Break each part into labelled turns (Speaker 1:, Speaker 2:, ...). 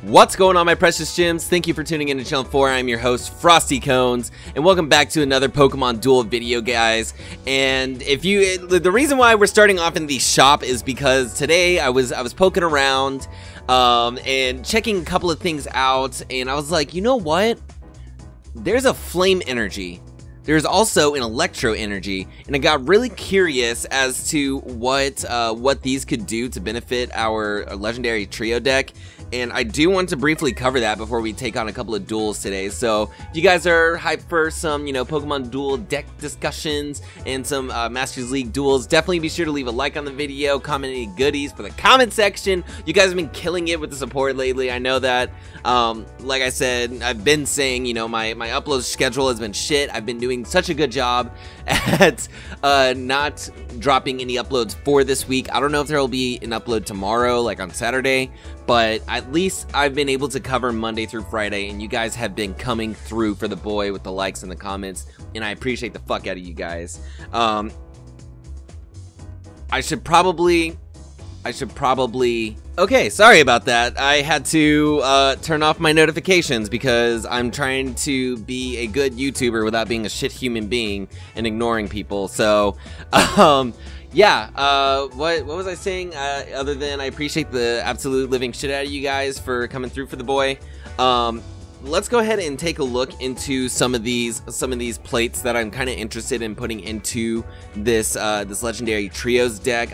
Speaker 1: What's going on, my precious gems? Thank you for tuning in to channel 4. I'm your host, Frosty Cones, and welcome back to another Pokemon Duel video, guys. And the reason why we're starting off in the shop is because today I was poking around and checking a couple of things out, and I was like, you know what? There's a flame energy. There's also an electro energy, and I got really curious as to what these could do to benefit our legendary trio deck. And I do want to briefly cover that before we take on a couple of duels today. So if you guys are hyped for some, Pokemon Duel deck discussions and some Masters League duels, definitely be sure to leave a like on the video, comment any goodies for the comment section. You guys have been killing it with the support lately. I know that, like I said, I've been saying, my upload schedule has been shit. I've been doing such a good job at not dropping any uploads for this week. I don't know if there will be an upload tomorrow, like on Saturday, but at least I've been able to cover Monday through Friday, and you guys have been coming through for the boy with the likes and the comments, and I appreciate the fuck out of you guys. I should probably... Okay, sorry about that. I had to turn off my notifications because I'm trying to be a good YouTuber without being a shit human being and ignoring people. So, yeah, what was I saying? Other than I appreciate the absolute living shit out of you guys for coming through for the boy. Let's go ahead and take a look into some of these plates that I'm kind of interested in putting into this this legendary trios deck.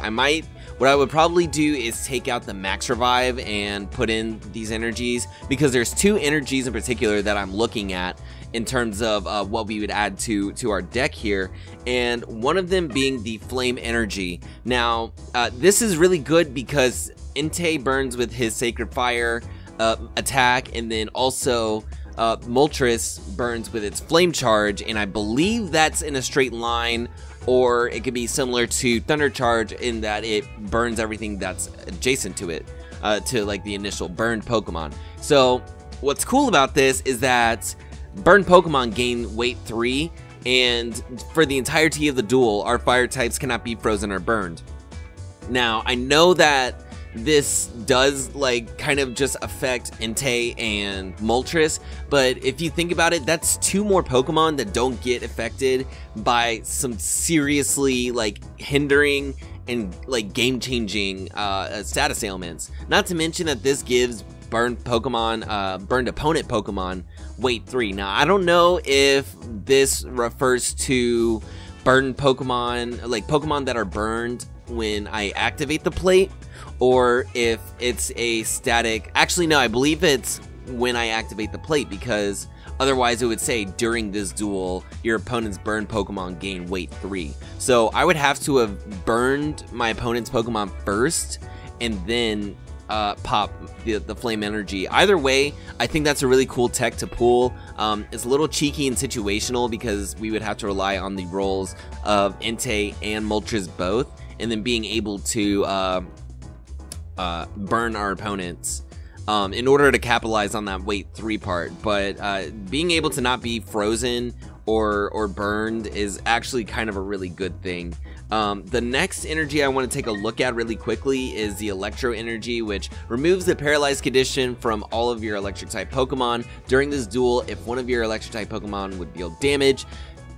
Speaker 1: What I would probably do is take out the Max Revive and put in these energies, because there's two energies in particular that I'm looking at in terms of what we would add to our deck here, and one of them being the Flame Energy. Now, this is really good because Entei burns with his Sacred Fire attack, and then also Moltres burns with its Flame Charge, and I believe that's in a straight line, or it could be similar to Thunder Charge in that it burns everything that's adjacent to it, to like the initial burned Pokemon. So what's cool about this is that burned Pokemon gain weight 3, and for the entirety of the duel, our fire types cannot be frozen or burned. Now, I know that this does like kind of just affect Entei and Moltres, but if you think about it, that's two more Pokemon that don't get affected by some seriously like hindering and like game-changing status ailments. Not to mention that this gives burned opponent Pokemon weight 3. Now, I don't know if this refers to burned Pokemon, like Pokemon that are burned when I activate the plate, or if it's a static. Actually, no, I believe it's when I activate the plate, because otherwise it would say during this duel your opponent's burned Pokemon gain weight 3. So I would have to have burned my opponent's Pokemon first and then pop the Flame Energy. Either way, I think that's a really cool tech to pull. It's a little cheeky and situational because we would have to rely on the rolls of Entei and Moltres both, and then being able to burn our opponents in order to capitalize on that weight 3 part. But being able to not be frozen or burned is actually kind of a really good thing. The next energy I want to take a look at really quickly is the Electro Energy, which removes the paralyzed condition from all of your electric type Pokemon. During this duel, if one of your electric type Pokemon would deal damage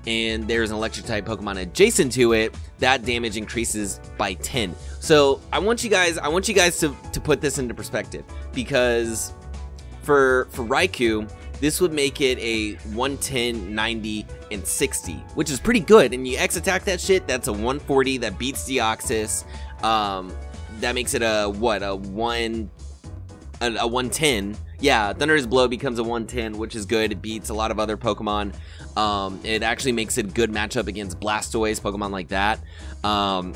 Speaker 1: and there's an electric type Pokemon adjacent to it, that damage increases by 10. So I want you guys to put this into perspective, because for Raikou, this would make it a 110, 90, and 60, which is pretty good. And you X attack that shit, that's a 140 that beats Deoxys. That makes it a 110. Yeah, Thunderous Blow becomes a 110, which is good. It beats a lot of other Pokemon. It actually makes it a good matchup against Blastoise, Pokemon like that. And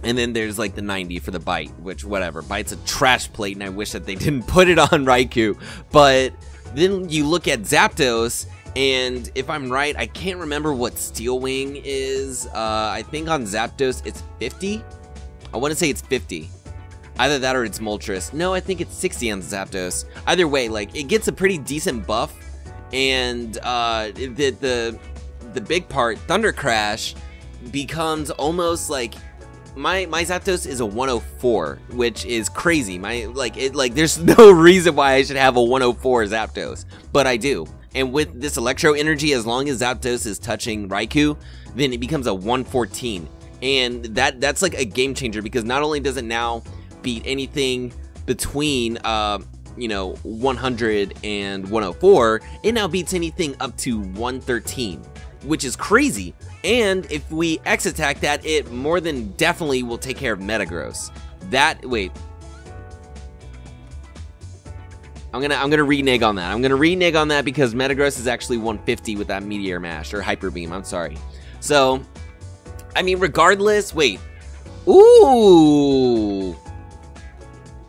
Speaker 1: then there's like the 90 for the Bite, which whatever. Bite's a trash plate, and I wish that they didn't put it on Raikou. But then you look at Zapdos, and if I'm right, I can't remember what Steel Wing is. I think on Zapdos it's 50. I want to say it's 50. Either that or it's Moltres. No, I think it's 60 on Zapdos. Either way, like, it gets a pretty decent buff, and the big part, Thunder Crash, becomes almost like my Zapdos is a 104, which is crazy. There's no reason why I should have a 104 Zapdos, but I do. And with this Electro Energy, as long as Zapdos is touching Raikou, then it becomes a 114. And that's like a game changer, because not only does it now beat anything between you know, 100 and 104, it now beats anything up to 113, which is crazy. And if we X attack that, it more than definitely will take care of Metagross. Wait. I'm gonna renege on that. I'm gonna renege on that because Metagross is actually 150 with that Meteor Mash, or Hyper Beam, I'm sorry. So, I mean, regardless, wait. Ooh.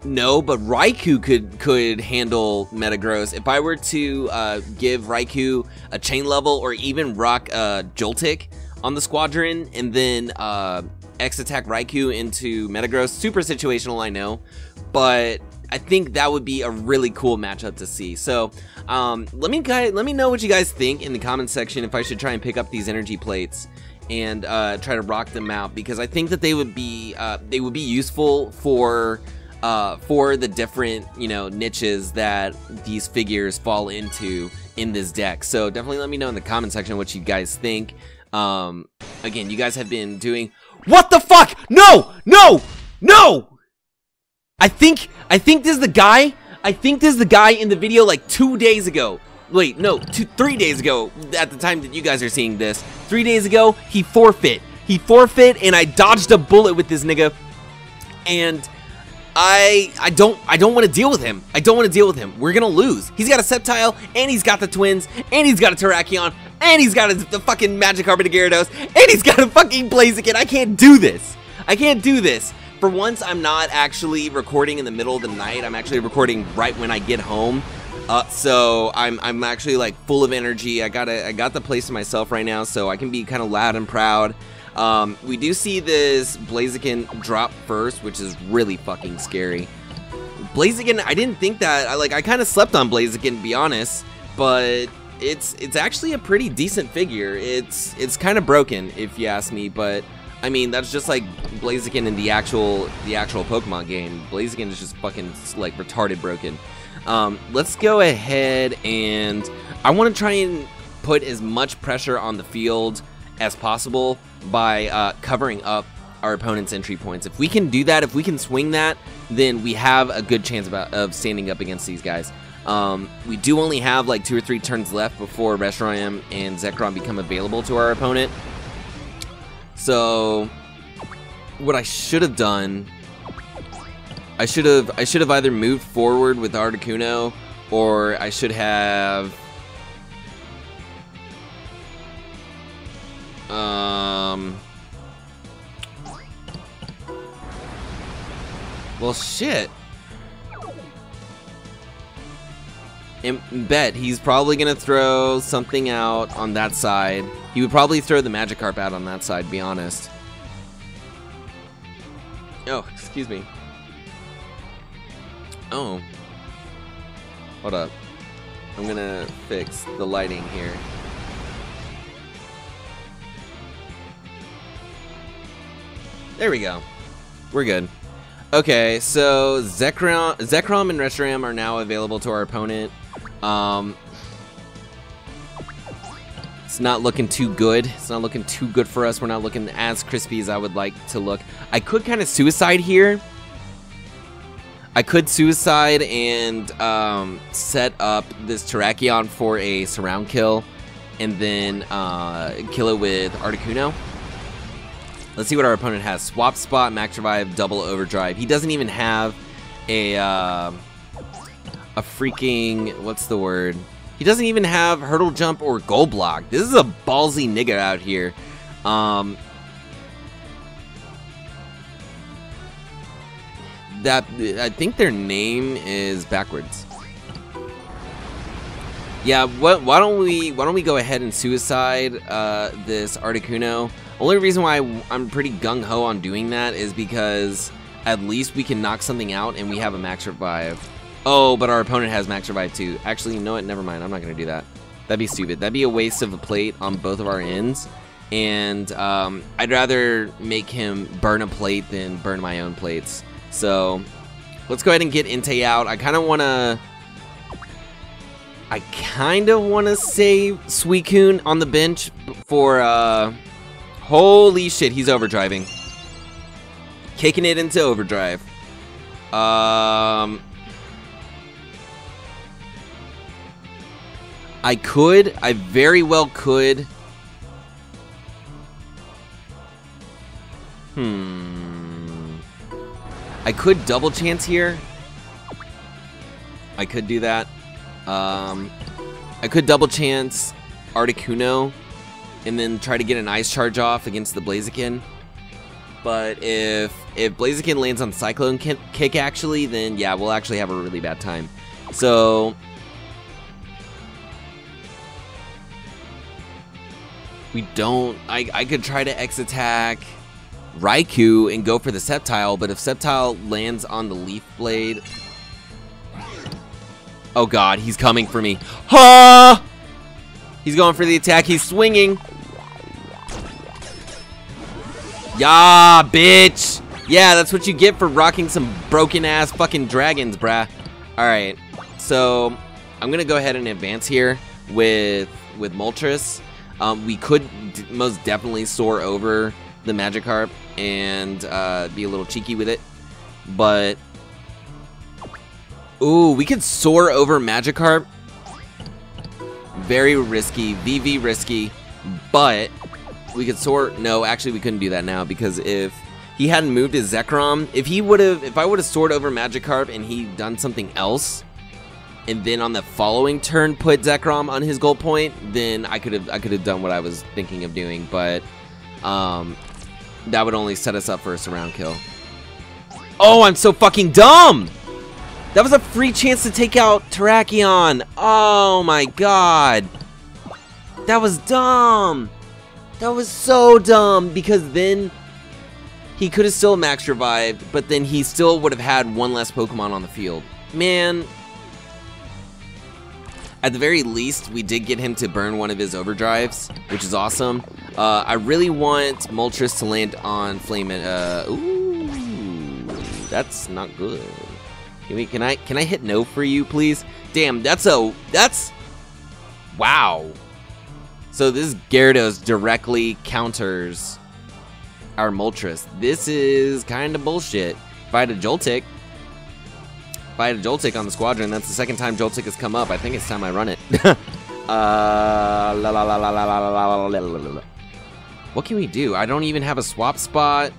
Speaker 1: No, but Raikou could handle Metagross. If I were to give Raikou a chain level, or even rock Joltik on the Squadron, and then X attack Raikou into Metagross, super situational, I know, but I think that would be a really cool matchup to see. So let me know what you guys think in the comment section, if I should try and pick up these energy plates and try to rock them out, because I think that they would be useful for the different, you know, niches that these figures fall into in this deck. So definitely let me know in the comment section what you guys think. Again, you guys have been doing, what the fuck? No! No! No! I think this is the guy. I think this is the guy in the video like 2 days ago. Wait, no, 3 days ago, at the time that you guys are seeing this. 3 days ago, he forfeit. He forfeit, and I dodged a bullet with this nigga. And I don't want to deal with him. I don't want to deal with him. We're gonna lose. He's got a Sceptile, and he's got the Twins, and he's got a Terrakion, and he's got the fucking Magikarp and a Gyarados, and he's got a fucking Blaziken. I can't do this. I can't do this. For once, I'm not actually recording in the middle of the night. I'm actually recording right when I get home. So I'm actually like full of energy. I got the place to myself right now, so I can be kind of loud and proud. We do see this Blaziken drop first, which is really fucking scary. Blaziken, I didn't think that. I kind of slept on Blaziken, to be honest, but it's actually a pretty decent figure. It's kind of broken, if you ask me, but I mean, that's just like Blaziken in the actual Pokemon game. Blaziken is just fucking like retarded broken. Let's go ahead, and I want to try and put as much pressure on the field as possible by covering up our opponent's entry points. If we can do that, if we can swing that, then we have a good chance of standing up against these guys. We do only have like 2 or 3 turns left before Reshiram and Zekrom become available to our opponent. So what I should have done, I should have either moved forward with Articuno, or I should have well, shit. And bet he's probably gonna throw something out on that side. He would probably throw the Magikarp out on that side, to be honest. Oh, excuse me. Oh. Hold up. I'm gonna fix the lighting here. There we go. We're good. Okay, so Zekrom and Reshiram are now available to our opponent. It's not looking too good. It's not looking too good for us. We're not looking as crispy as I would like to look. I could kind of suicide here. I could suicide and set up this Terrakion for a surround kill, and then kill it with Articuno. Let's see what our opponent has. Swap Spot, Max Revive, Double Overdrive. He doesn't even have a freaking, what's the word? He doesn't even have Hurdle Jump or Gold Block. This is a ballsy nigga out here. I think their name is backwards. Yeah, why don't we go ahead and suicide this Articuno? Only reason why I'm pretty gung-ho on doing that is because at least we can knock something out and we have a Max Revive. Oh, but our opponent has Max Revive too. Actually, you know what? Never mind. I'm not going to do that. That'd be stupid. That'd be a waste of a plate on both of our ends. and I'd rather make him burn a plate than burn my own plates. So let's go ahead and get Inte out. I kind of want to save Suicune on the bench for holy shit, he's overdriving. Kicking it into overdrive. I very well could. I could double chance here. I could do that. I could double chance Articuno and then try to get an Ice Charge off against the Blaziken. But if Blaziken lands on Cyclone Kick actually, then yeah, we'll actually have a really bad time. So we don't. I could try to X attack Raikou and go for the Sceptile, but if Sceptile lands on the Leaf Blade, oh god, he's coming for me. Ha! He's going for the attack. He's swinging. Yeah, bitch. Yeah, that's what you get for rocking some broken ass fucking dragons, bruh. All right, so I'm gonna go ahead and advance here with Moltres. We could most definitely soar over the Magikarp and be a little cheeky with it, but ooh, we could soar over Magikarp. Very risky, VV risky, but we could soar. No, actually, we couldn't do that now because if he hadn't moved his Zekrom, if I would have soared over Magikarp and he done something else, and then on the following turn put Zekrom on his goal point, then I could have done what I was thinking of doing, but that would only set us up for a surround kill. Oh, I'm so fucking dumb! That was a free chance to take out Terrakion. Oh my god. That was dumb. That was so dumb because then he could have still max revived, but then he still would have had one less Pokemon on the field. Man. At the very least, we did get him to burn one of his overdrives, which is awesome. I really want Moltres to land on Flame. Ooh, that's not good. Can I hit no for you, please? Damn, that's wow. So this Gyarados directly counters our Moltres. This is kind of bullshit. If I had a Joltik on the squadron, that's the second time Joltik has come up. I think it's time I run it. What can we do? I don't even have a swap spot.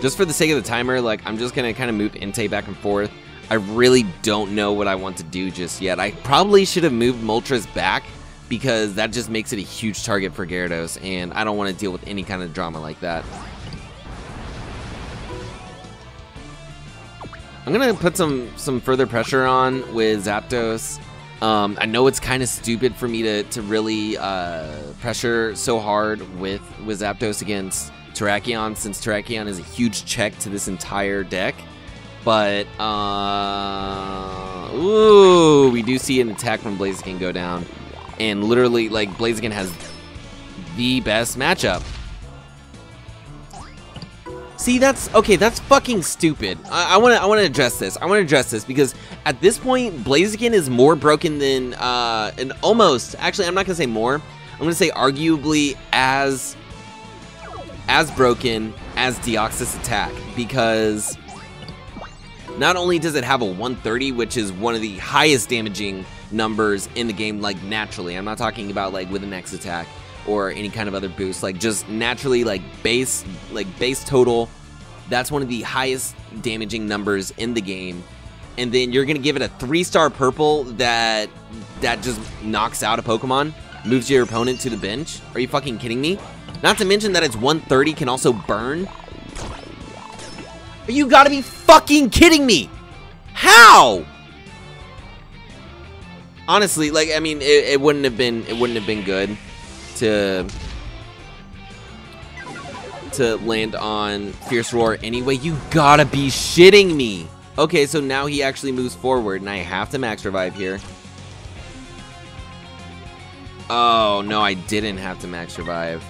Speaker 1: Just for the sake of the timer, like, I'm just gonna kind of move Entei back and forth. I really don't know what I want to do just yet. I probably should have moved Moltres back because that just makes it a huge target for Gyarados, and I don't want to deal with any kind of drama like that. I'm gonna put some further pressure on with Zapdos. I know it's kind of stupid for me to really pressure so hard with Zapdos against Terrakion, since Terrakion is a huge check to this entire deck. But, ooh, we do see an attack from Blaziken go down. And literally, like, Blaziken has the best matchup. See, that's fucking stupid. I wanna address this. I wanna address this because at this point, Blaziken is more broken than, and almost, actually, I'm not gonna say more. I'm gonna say arguably as broken as Deoxys attack, because not only does it have a 130, which is one of the highest damaging numbers in the game, like naturally. I'm not talking about like with an X attack or any kind of other boost, like just naturally, like base total. That's one of the highest damaging numbers in the game. And then you're gonna give it a 3-star purple that just knocks out a Pokemon, moves your opponent to the bench. Are you fucking kidding me? Not to mention that its 130 can also burn. You gotta be fucking kidding me! How? Honestly, like, I mean, it wouldn't have been good to land on Fierce Roar anyway. You gotta be shitting me! Okay, so now he actually moves forward, and I have to max revive here. Oh, no, I didn't have to max survive.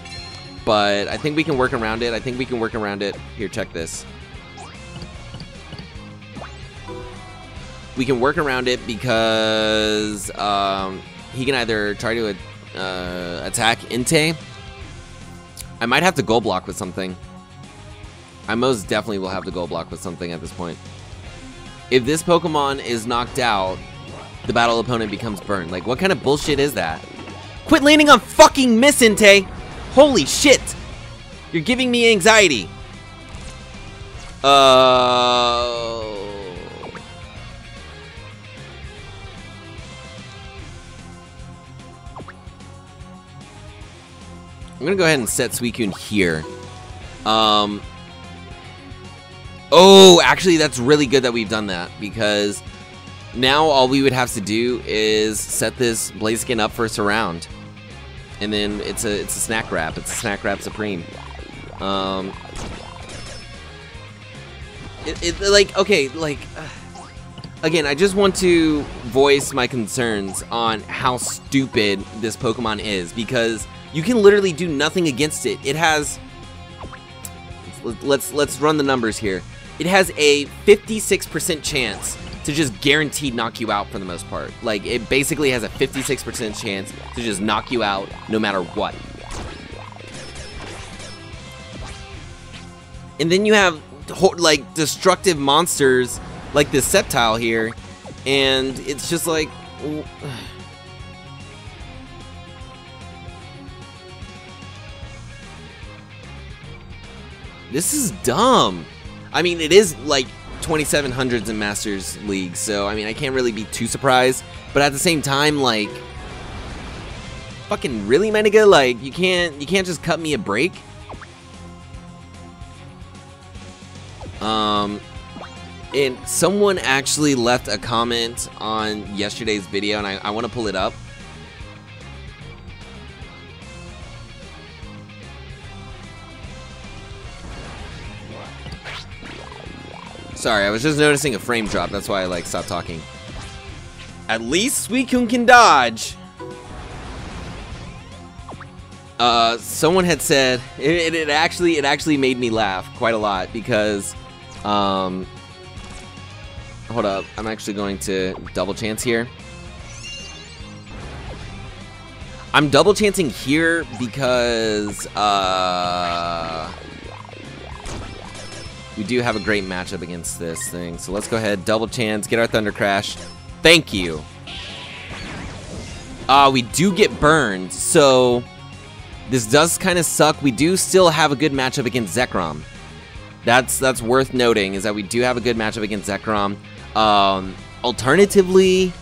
Speaker 1: But I think we can work around it. Here, check this. We can work around it because he can either try to attack Inte. I might have to goal block with something. I most definitely will have to goal block with something at this point. If this Pokemon is knocked out, the battle opponent becomes burned. Like, what kind of bullshit is that? Quit landing on fucking miss, Inte! Holy shit! You're giving me anxiety. I'm gonna go ahead and set Suicune here. Oh, actually, that's really good that we've done that, because now all we would have to do is set this Blaziken up for a surround, and then it's a snack wrap. It's a snack wrap supreme. Again, I just want to voice my concerns on how stupid this Pokemon is, because you can literally do nothing against it. It has, let's run the numbers here. It has a 56% chance to just guaranteed knock you out for the most part. Like, it basically has a 56% chance to just knock you out no matter what. And then you have, like, destructive monsters like this Sceptile here, and it's just like... This is dumb. I mean, it is like 2700s in Masters League, so I mean, I can't really be too surprised. But at the same time, like, fucking really, my nigga? Like, you can't just cut me a break. And someone actually left a comment on yesterday's video, and I want to pull it up. Sorry, I was just noticing a frame drop. That's why I, like, stopped talking. At least Suicune can dodge. Someone had said it actually made me laugh quite a lot, because hold up, I'm actually going to double chance here. I'm double chancing here because we do have a great matchup against this thing. So let's go ahead, double chance, get our Thunder Crash. Thank you. We do get burned, so this does kind of suck. We do still have a good matchup against Zekrom. That's worth noting, is that we do have a good matchup against Zekrom. Alternatively,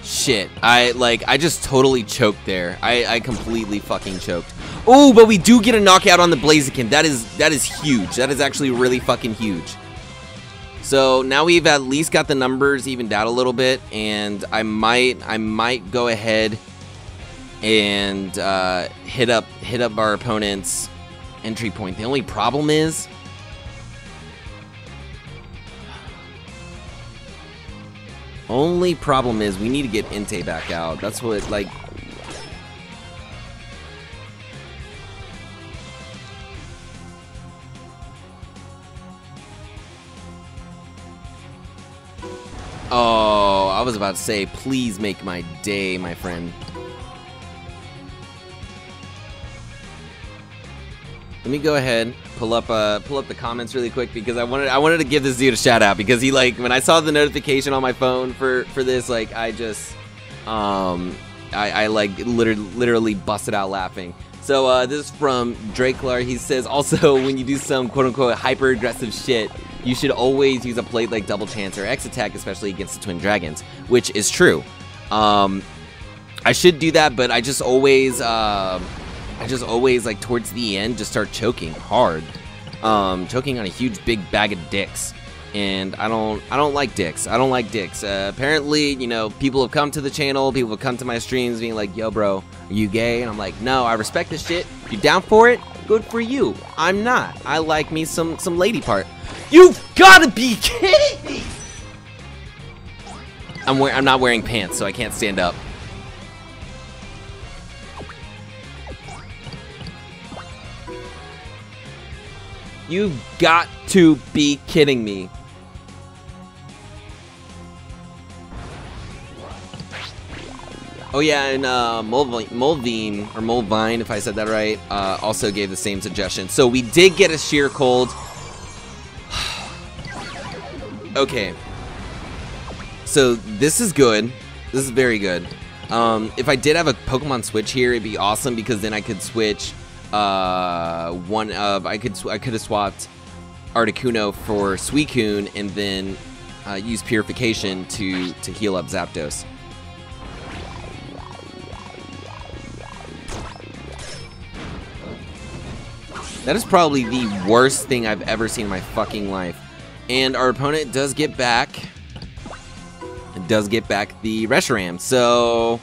Speaker 1: shit, I just totally choked there. I completely fucking choked. Oh, but we do get a knockout on the Blaziken. That is huge. That is actually really fucking huge. So now we've at least got the numbers evened out a little bit, and I might go ahead and hit up our opponent's entry point. The only problem is, we need to get Inte back out. That's what, like... Oh, I was about to say, please make my day, my friend. Let me go ahead, pull up the comments really quick, because I wanted to give this dude a shout out, because he, like, when I saw the notification on my phone for this, like, I just I like literally busted out laughing. So this is from Draklar. He says, also, when you do some quote-unquote hyper-aggressive shit, you should always use a plate like Double Chance or X Attack, especially against the Twin Dragons, which is true. I should do that, but I just always like towards the end just start choking hard, choking on a huge big bag of dicks. and I don't like dicks. I don't like dicks. Apparently, you know, people have come to the channel, people have come to my streams being like, yo bro, are you gay? And I'm like, no, I respect this shit. If you're down for it, good for you. I'm not. I like me some lady part. You've gotta be kidding me! I'm not wearing pants, so I can't stand up. You've got to be kidding me. Oh yeah, and Molvine, if I said that right, also gave the same suggestion. So we did get a sheer cold. Okay. So this is good. This is very good. If I did have a Pokemon Switch here, it'd be awesome because then I could switch I could have swapped Articuno for Suicune and then use Purification to heal up Zapdos. That is probably the worst thing I've ever seen in my fucking life. And our opponent does get back. It does get back the Reshiram. So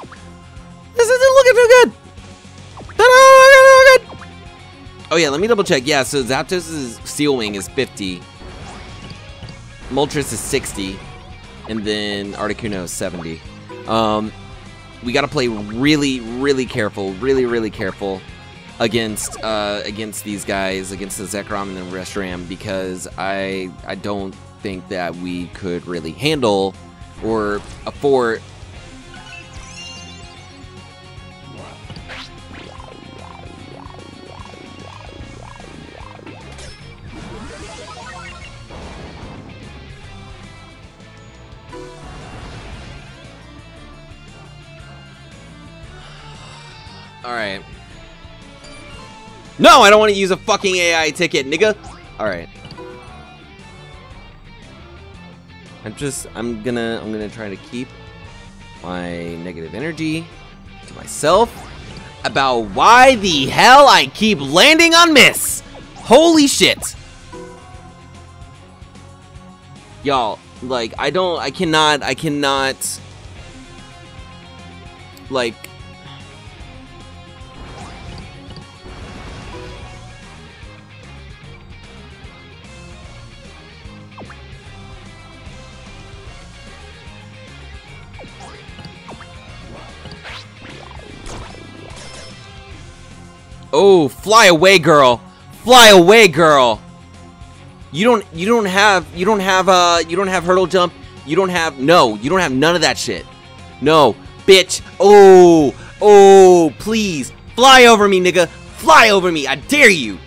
Speaker 1: this isn't looking too good. Oh yeah, let me double check. Yeah, so Zapdos' Steel Wing is 50. Moltres is 60. And then Articuno is 70. We gotta play really careful. Really careful against these guys, against the Zekrom and the Reshiram, because I don't think that we could really handle or afford. Alright. No, I don't want to use a fucking AI ticket, nigga. Alright. I'm gonna try to keep my negative energy to myself about why the hell I keep landing on miss. Holy shit. Y'all, like, I cannot, like, oh, fly away, girl. Fly away, girl. You don't have hurdle jump. You don't have none of that shit. No, bitch. Oh, please. Fly over me, nigga. Fly over me. I dare you.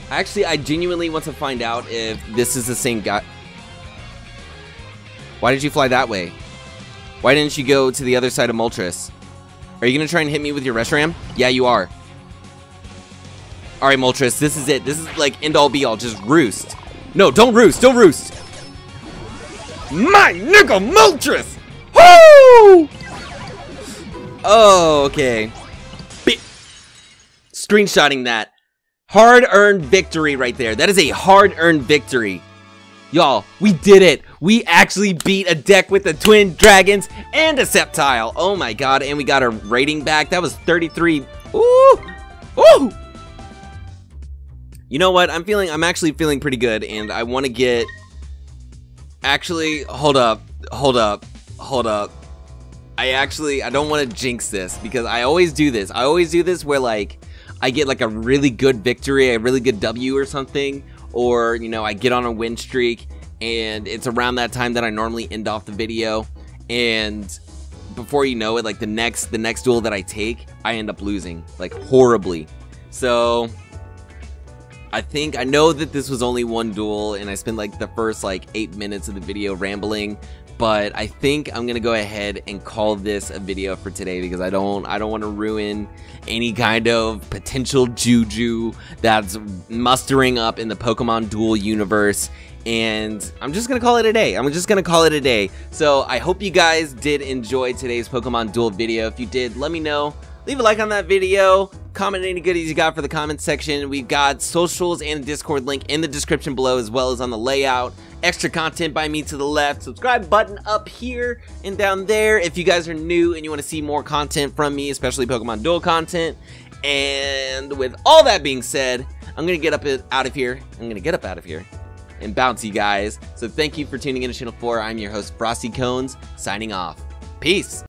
Speaker 1: Actually, I genuinely want to find out if this is the same guy. Why did you fly that way? Why didn't you go to the other side of Moltres? Are you gonna try and hit me with your Reshiram? Yeah, you are. Alright, Moltres, this is it. This is like end all be all. Just roost. No, don't roost. Don't roost. My nigga Moltres! Woo! Oh, okay. Screenshotting that. Hard-earned victory right there. That is a hard-earned victory. Y'all, we did it. We actually beat a deck with the Twin Dragons and a Sceptile. Oh my god, and we got our rating back. That was 33. Ooh! Ooh! You know what? I'm actually feeling pretty good, and I want to get. Actually, hold up. I don't want to jinx this because I always do this. Where like I get like a really good victory, a really good W or something, or you know I get on a win streak, and it's around that time that I normally end off the video, and before you know it, like the next duel that I take, I end up losing like horribly. So. I know that this was only one duel and I spent like the first like 8 minutes of the video rambling, but I think I'm gonna go ahead and call this a video for today because I don't want to ruin any kind of potential juju that's mustering up in the Pokemon Duel universe, and I'm just gonna call it a day. So I hope you guys did enjoy today's Pokemon Duel video. If you did, let me know. leave a like on that video, comment any goodies you got for the comment section. We've got socials and a Discord link in the description below, as well as on the layout. Extra content by me to the left, subscribe button up here and down there if you guys are new and you want to see more content from me, especially Pokemon Duel content. And with all that being said, I'm gonna get up out of here. And bounce, you guys. So thank you for tuning in to Channel 4. I'm your host, Frosty Cones, signing off. Peace.